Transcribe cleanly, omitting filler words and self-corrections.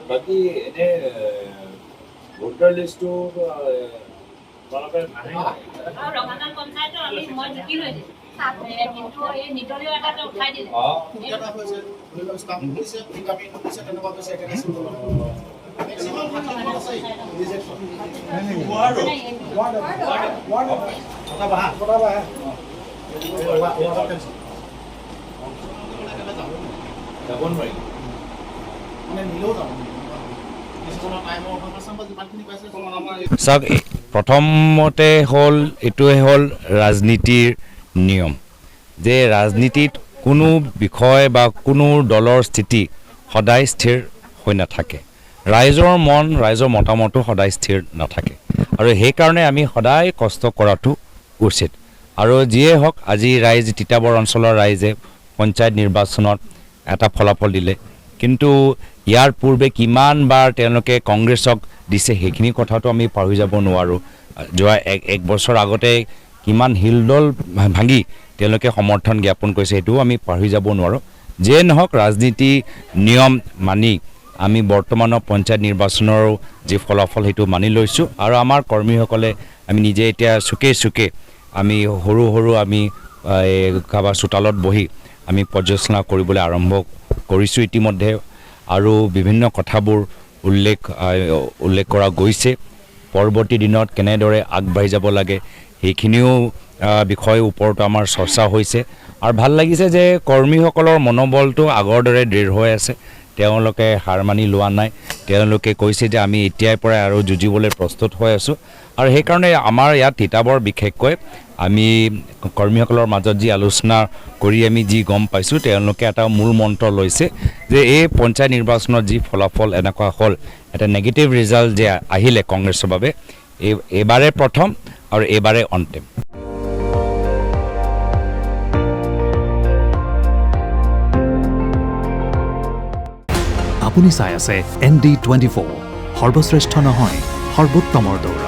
বাকী এনে ভোটাৰ লিষ্টটো তোমালোকে মানে ৰঙাজান পঞ্চায়তৰ মই জিকিলোঁ কিন্তু এই নিতলীয় এটা উঠাই দিলে যাব নোৱাৰি চাওক প্ৰথমতে হ'ল এইটোৱে হ'ল ৰাজনীতিৰ নিয়ম যে ৰাজনীতিত কোনো বিষয় বা কোনো দলৰ স্থিতি সদায় স্থিৰ হৈ নাথাকে ৰাইজৰ মন ৰাইজৰ মতামতো সদায় স্থিৰ নাথাকে আৰু সেইকাৰণে আমি সদায় কষ্ট কৰাটো উচিত আৰু যিয়ে হওক আজি ৰাইজ তিতাবৰ অঞ্চলৰ ৰাইজে পঞ্চায়ত নিৰ্বাচনত এটা ফলাফল দিলে কিন্তু ইয়াৰ পূৰ্বে কিমানবাৰ তেওঁলোকে কংগ্ৰেছক দিছে সেইখিনি কথাটো আমি পাহৰি যাব নোৱাৰোঁ যোৱা এক বছৰ আগতে কিমান হিলদল ভাঙি তেওঁলোকে সমৰ্থন জ্ঞাপন কৰিছে সেইটোও আমি পাহৰি যাব নোৱাৰোঁ যিয়ে নহওক ৰাজনীতি নিয়ম মানি আমি বৰ্তমানৰ পঞ্চায়ত নিৰ্বাচনৰ যি ফলাফল সেইটো মানি লৈছোঁ আৰু আমাৰ কৰ্মীসকলে আমি নিজে এতিয়া চুকে আমি সৰু আমি কাৰোবাৰ চোতালত বহি আমি পৰ্যালোচনা কৰিবলৈ আৰম্ভ কৰিছোঁ ইতিমধ্যে আৰু বিভিন্ন কথাবোৰ উল্লেখ কৰা গৈছে পৰৱৰ্তী দিনত কেনেদৰে আগবাঢ়ি যাব লাগে সেইখিনিও বিষয়ৰ ওপৰত আমাৰ চৰ্চা হৈছে আৰু ভাল লাগিছে যে কৰ্মীসকলৰ মনোবলটো আগৰ দৰে দৃঢ় হৈ আছে তেওঁলোকে হাৰ মানি লোৱা নাই তেওঁলোকে কৈছে যে আমি এতিয়াৰ পৰাই আৰু যুঁজিবলৈ প্ৰস্তুত হৈ আছোঁ আৰু সেইকাৰণে আমাৰ ইয়াত তিতাবৰ বিশেষকৈ আমি কৰ্মীসকলৰ মাজত যি আলোচনা কৰি আমি যি গম পাইছোঁ তেওঁলোকে এটা মূল মন্ত্ৰ লৈছে যে এই পঞ্চায়ত নিৰ্বাচনত যি ফলাফল এনেকুৱা হ'ল এটা নেগেটিভ ৰিজাল্ট যে আহিলে কংগ্ৰেছৰ বাবে এইবাৰে প্ৰথম আৰু এইবাৰে অন্তিম আপুনি চাই আছে ND24 সৰ্বশ্ৰেষ্ঠ নহয় সৰ্বোত্তমৰ দৌৰা